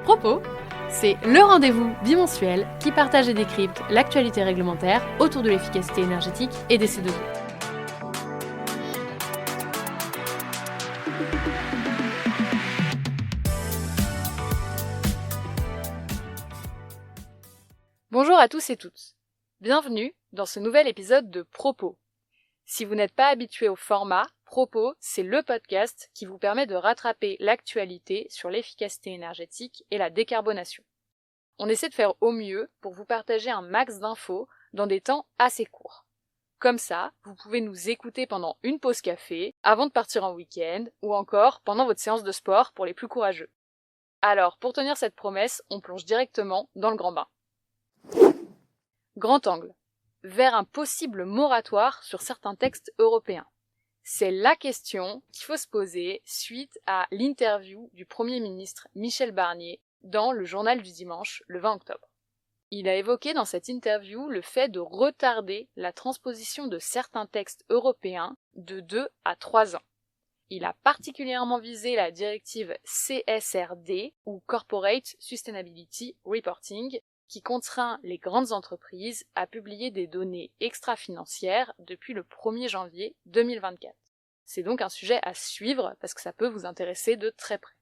Propos, c'est le rendez-vous bimensuel qui partage et décrypte l'actualité réglementaire autour de l'efficacité énergétique et des C2E. Bonjour à tous et toutes. Bienvenue dans ce nouvel épisode de Propos. Si vous n'êtes pas habitué au format, Propos, c'est le podcast qui vous permet de rattraper l'actualité sur l'efficacité énergétique et la décarbonation. On essaie de faire au mieux pour vous partager un max d'infos dans des temps assez courts. Comme ça, vous pouvez nous écouter pendant une pause café, avant de partir en week-end, ou encore pendant votre séance de sport pour les plus courageux. Alors, pour tenir cette promesse, on plonge directement dans le grand bain. Grand angle. Vers un possible moratoire sur certains textes européens. C'est la question qu'il faut se poser suite à l'interview du Premier ministre Michel Barnier dans le journal du dimanche, le 20 octobre. Il a évoqué dans cette interview le fait de retarder la transposition de certains textes européens de 2 à 3 ans. Il a particulièrement visé la directive CSRD ou Corporate Sustainability Reporting, qui contraint les grandes entreprises à publier des données extra-financières depuis le 1er janvier 2024. C'est donc un sujet à suivre parce que ça peut vous intéresser de très près.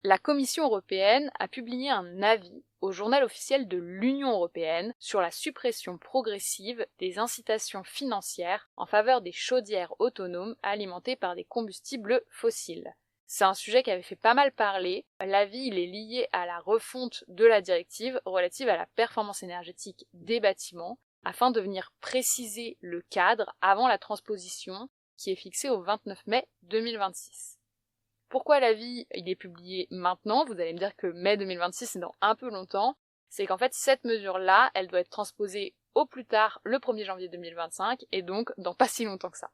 La Commission européenne a publié un avis au journal officiel de l'Union européenne sur la suppression progressive des incitations financières en faveur des chaudières autonomes alimentées par des combustibles fossiles. C'est un sujet qui avait fait pas mal parler. L'avis, il est lié à la refonte de la directive relative à la performance énergétique des bâtiments, afin de venir préciser le cadre avant la transposition qui est fixée au 29 mai 2026. Pourquoi l'avis il est publié maintenant? Vous allez me dire que mai 2026 c'est dans un peu longtemps. C'est qu'en fait cette mesure-là, elle doit être transposée au plus tard le 1er janvier 2025 et donc dans pas si longtemps que ça.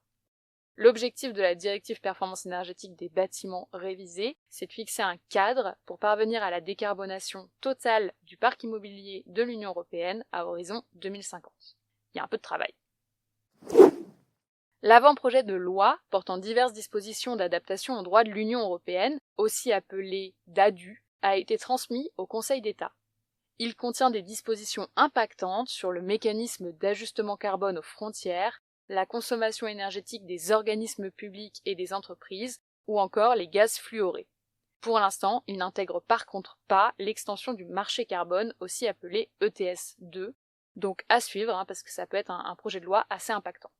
L'objectif de la directive performance énergétique des bâtiments révisée, c'est de fixer un cadre pour parvenir à la décarbonation totale du parc immobilier de l'Union européenne à horizon 2050. Il y a un peu de travail. L'avant-projet de loi portant diverses dispositions d'adaptation au droit de l'Union européenne, aussi appelé DADU, a été transmis au Conseil d'État. Il contient des dispositions impactantes sur le mécanisme d'ajustement carbone aux frontières, la consommation énergétique des organismes publics et des entreprises, ou encore les gaz fluorés. Pour l'instant, il n'intègre par contre pas l'extension du marché carbone, aussi appelé ETS2, donc à suivre, parce que ça peut être un projet de loi assez impactant.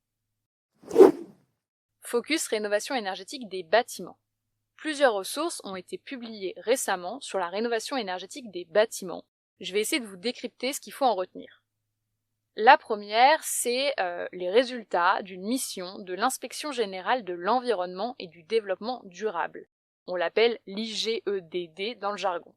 Focus rénovation énergétique des bâtiments. Plusieurs ressources ont été publiées récemment sur la rénovation énergétique des bâtiments. Je vais essayer de vous décrypter ce qu'il faut en retenir. La première, c'est les résultats d'une mission de l'Inspection générale de l'environnement et du développement durable. On l'appelle l'IGEDD dans le jargon.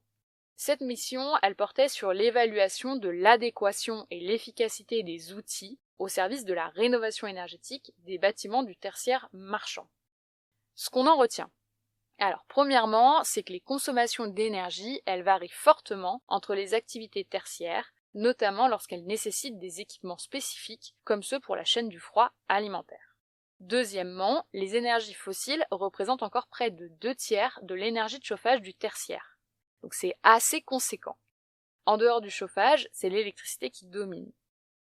Cette mission, elle portait sur l'évaluation de l'adéquation et l'efficacité des outils au service de la rénovation énergétique des bâtiments du tertiaire marchand. Ce qu'on en retient. Alors, premièrement, c'est que les consommations d'énergie, elles varient fortement entre les activités tertiaires, notamment lorsqu'elles nécessitent des équipements spécifiques, comme ceux pour la chaîne du froid alimentaire. Deuxièmement, les énergies fossiles représentent encore près de 2/3 de l'énergie de chauffage du tertiaire. Donc c'est assez conséquent. En dehors du chauffage, c'est l'électricité qui domine.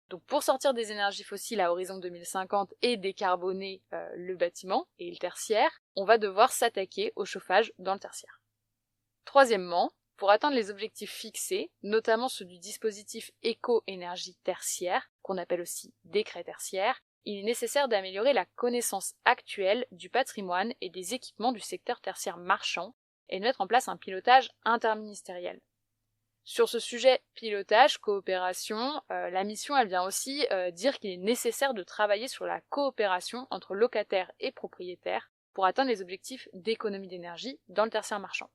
Donc pour sortir des énergies fossiles à horizon 2050 et décarboner le bâtiment et le tertiaire, on va devoir s'attaquer au chauffage dans le tertiaire. Troisièmement, pour atteindre les objectifs fixés, notamment ceux du dispositif éco-énergie tertiaire, qu'on appelle aussi décret tertiaire, il est nécessaire d'améliorer la connaissance actuelle du patrimoine et des équipements du secteur tertiaire marchand et de mettre en place un pilotage interministériel. Sur ce sujet pilotage, coopération, la mission elle vient aussi dire qu'il est nécessaire de travailler sur la coopération entre locataires et propriétaires pour atteindre les objectifs d'économie d'énergie dans le tertiaire marchand.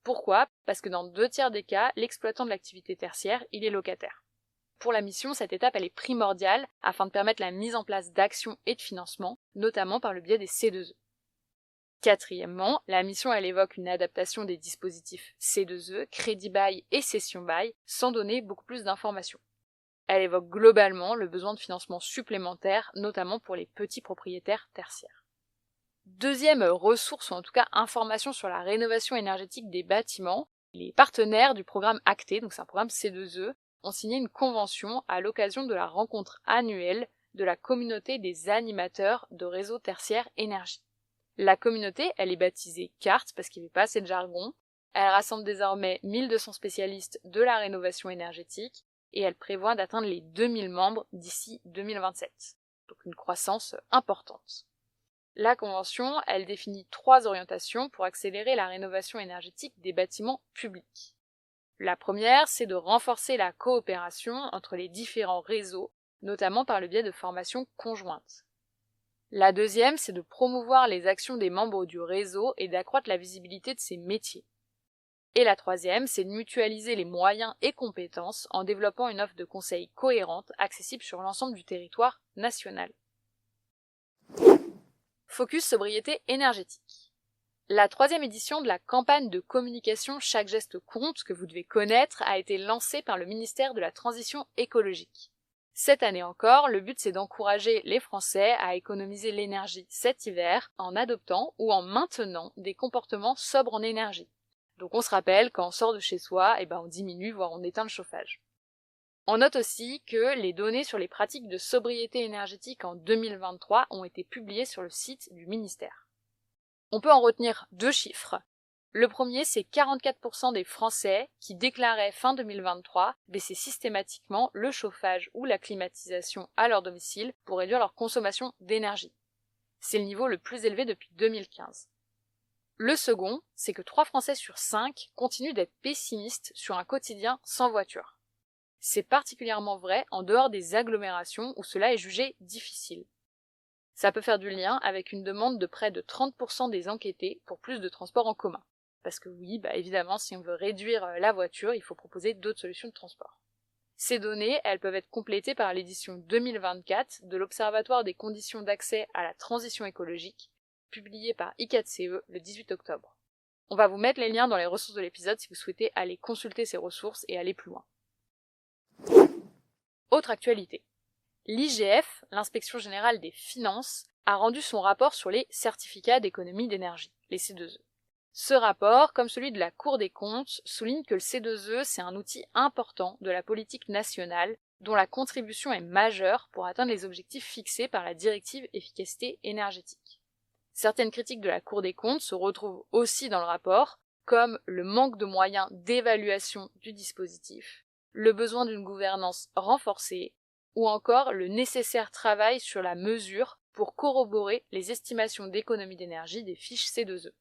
Pourquoi? Parce que dans 2/3 des cas, l'exploitant de l'activité tertiaire, il est locataire. Pour la mission, cette étape elle est primordiale afin de permettre la mise en place d'actions et de financements, notamment par le biais des C2E. Quatrièmement, la mission elle évoque une adaptation des dispositifs C2E, crédit bail et cession bail, sans donner beaucoup plus d'informations. Elle évoque globalement le besoin de financement supplémentaire, notamment pour les petits propriétaires tertiaires. Deuxième ressource, ou en tout cas information sur la rénovation énergétique des bâtiments, Les partenaires du programme ACTE, donc c'est un programme C2E, ont signé une convention à l'occasion de la rencontre annuelle de la communauté des animateurs de réseaux tertiaires énergie. La communauté, elle est baptisée CART parce qu'il n'y avait pas assez de jargon. Elle rassemble désormais 1200 spécialistes de la rénovation énergétique et elle prévoit d'atteindre les 2000 membres d'ici 2027. Donc une croissance importante. La convention, elle définit 3 orientations pour accélérer la rénovation énergétique des bâtiments publics. La première, c'est de renforcer la coopération entre les différents réseaux, notamment par le biais de formations conjointes. La deuxième, c'est de promouvoir les actions des membres du réseau et d'accroître la visibilité de ces métiers. Et la troisième, c'est de mutualiser les moyens et compétences en développant une offre de conseil cohérente, accessible sur l'ensemble du territoire national. Focus sobriété énergétique. La 3e édition de la campagne de communication Chaque geste compte, que vous devez connaître, a été lancée par le ministère de la Transition écologique. Cette année encore, le but c'est d'encourager les Français à économiser l'énergie cet hiver en adoptant ou en maintenant des comportements sobres en énergie. Donc on se rappelle, quand on sort de chez soi, on diminue, voire on éteint le chauffage. On note aussi que les données sur les pratiques de sobriété énergétique en 2023 ont été publiées sur le site du ministère. On peut en retenir 2 chiffres. Le premier, c'est 44% des Français qui déclaraient fin 2023 baisser systématiquement le chauffage ou la climatisation à leur domicile pour réduire leur consommation d'énergie. C'est le niveau le plus élevé depuis 2015. Le second, c'est que 3 Français sur 5 continuent d'être pessimistes sur un quotidien sans voiture. C'est particulièrement vrai en dehors des agglomérations où cela est jugé difficile. Ça peut faire du lien avec une demande de près de 30% des enquêtés pour plus de transports en commun. Parce que oui, évidemment, si on veut réduire la voiture, il faut proposer d'autres solutions de transport. Ces données, elles peuvent être complétées par l'édition 2024 de l'Observatoire des conditions d'accès à la transition écologique, publiée par I4CE le 18 octobre. On va vous mettre les liens dans les ressources de l'épisode si vous souhaitez aller consulter ces ressources et aller plus loin. Autre actualité. L'IGF, l'Inspection générale des finances, a rendu son rapport sur les certificats d'économie d'énergie, les C2E. Ce rapport, comme celui de la Cour des comptes, souligne que le C2E, c'est un outil important de la politique nationale dont la contribution est majeure pour atteindre les objectifs fixés par la directive efficacité énergétique. Certaines critiques de la Cour des comptes se retrouvent aussi dans le rapport, comme le manque de moyens d'évaluation du dispositif, le besoin d'une gouvernance renforcée, ou encore le nécessaire travail sur la mesure pour corroborer les estimations d'économie d'énergie des fiches C2E.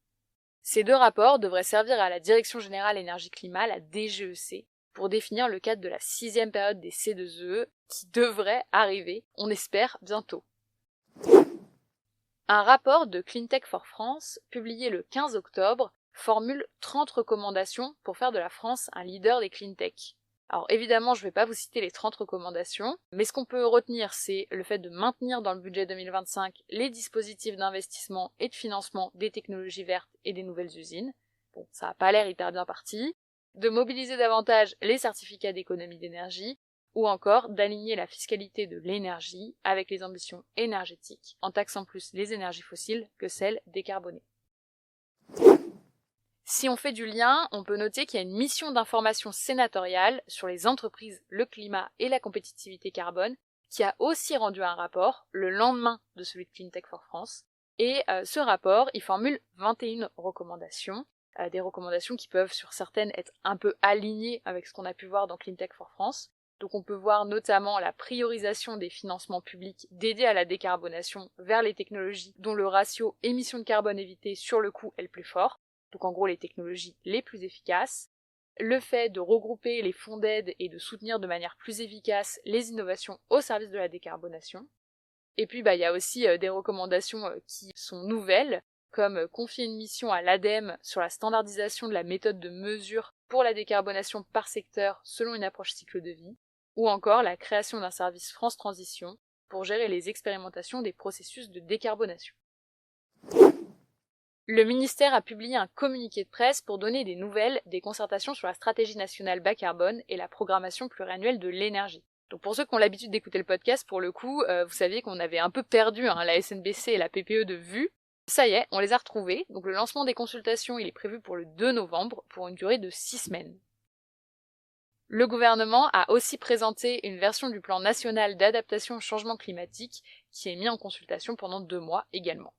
Ces 2 rapports devraient servir à la Direction générale énergie-climat, la DGEC, pour définir le cadre de la 6e période des C2E, qui devrait arriver, on espère, bientôt. Un rapport de Cleantech for France, publié le 15 octobre, formule 30 recommandations pour faire de la France un leader des cleantech. Alors évidemment, je ne vais pas vous citer les 30 recommandations, mais ce qu'on peut retenir, c'est le fait de maintenir dans le budget 2025 les dispositifs d'investissement et de financement des technologies vertes et des nouvelles usines. Bon, ça n'a pas l'air hyper bien parti. De mobiliser davantage les certificats d'économie d'énergie, ou encore d'aligner la fiscalité de l'énergie avec les ambitions énergétiques, en taxant plus les énergies fossiles que celles décarbonées. Si on fait du lien, on peut noter qu'il y a une mission d'information sénatoriale sur les entreprises, le climat et la compétitivité carbone qui a aussi rendu un rapport le lendemain de celui de Cleantech for France. Et ce rapport, il formule 21 recommandations, des recommandations qui peuvent sur certaines être un peu alignées avec ce qu'on a pu voir dans Cleantech for France. Donc on peut voir notamment la priorisation des financements publics dédiés à la décarbonation vers les technologies dont le ratio émissions de carbone évitées sur le coût est le plus fort. Donc en gros les technologies les plus efficaces, le fait de regrouper les fonds d'aide et de soutenir de manière plus efficace les innovations au service de la décarbonation. Et puis il y a aussi des recommandations qui sont nouvelles, comme confier une mission à l'ADEME sur la standardisation de la méthode de mesure pour la décarbonation par secteur selon une approche cycle de vie, ou encore la création d'un service France Transition pour gérer les expérimentations des processus de décarbonation. Le ministère a publié un communiqué de presse pour donner des nouvelles des concertations sur la stratégie nationale bas carbone et la programmation pluriannuelle de l'énergie. Donc pour ceux qui ont l'habitude d'écouter le podcast, pour le coup, vous saviez qu'on avait un peu perdu la SNBC et la PPE de vue. Ça y est, on les a retrouvés, donc le lancement des consultations il est prévu pour le 2 novembre pour une durée de 6 semaines. Le gouvernement a aussi présenté une version du plan national d'adaptation au changement climatique qui est mis en consultation pendant 2 mois également.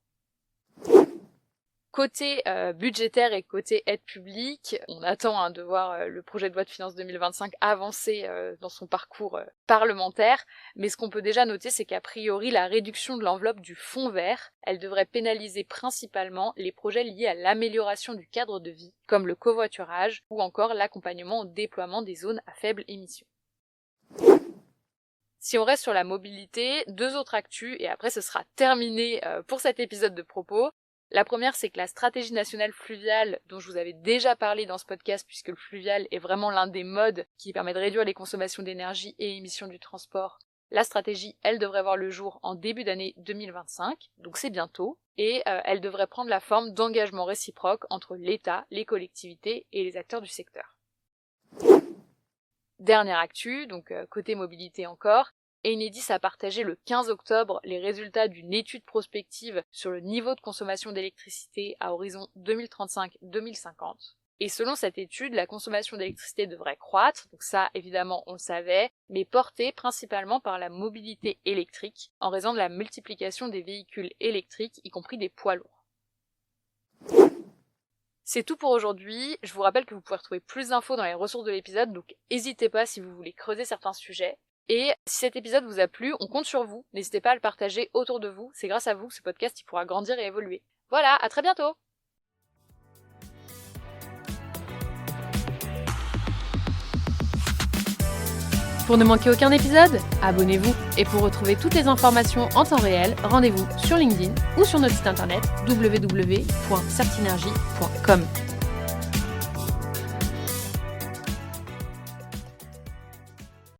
Côté budgétaire et côté aide publique, on attend de voir le projet de loi de finances 2025 avancer dans son parcours parlementaire, mais ce qu'on peut déjà noter, c'est qu'a priori, la réduction de l'enveloppe du fonds vert, elle devrait pénaliser principalement les projets liés à l'amélioration du cadre de vie, comme le covoiturage ou encore l'accompagnement au déploiement des zones à faible émission. Si on reste sur la mobilité, 2 autres actus, et après ce sera terminé pour cet épisode de propos. La première, c'est que la stratégie nationale fluviale, dont je vous avais déjà parlé dans ce podcast, puisque le fluvial est vraiment l'un des modes qui permet de réduire les consommations d'énergie et émissions du transport, la stratégie, elle devrait voir le jour en début d'année 2025, donc c'est bientôt, et elle devrait prendre la forme d'engagements réciproques entre l'État, les collectivités et les acteurs du secteur. Dernière actu, donc côté mobilité encore, Enedis a partagé le 15 octobre les résultats d'une étude prospective sur le niveau de consommation d'électricité à horizon 2035-2050. Et selon cette étude, la consommation d'électricité devrait croître, donc ça évidemment on le savait, mais portée principalement par la mobilité électrique, en raison de la multiplication des véhicules électriques, y compris des poids lourds. C'est tout pour aujourd'hui, je vous rappelle que vous pouvez retrouver plus d'infos dans les ressources de l'épisode, donc n'hésitez pas si vous voulez creuser certains sujets. Et si cet épisode vous a plu, on compte sur vous, n'hésitez pas à le partager autour de vous, c'est grâce à vous que ce podcast il pourra grandir et évoluer. Voilà, à très bientôt! Pour ne manquer aucun épisode, abonnez-vous. Et pour retrouver toutes les informations en temps réel, rendez-vous sur LinkedIn ou sur notre site internet www.certinergie.com.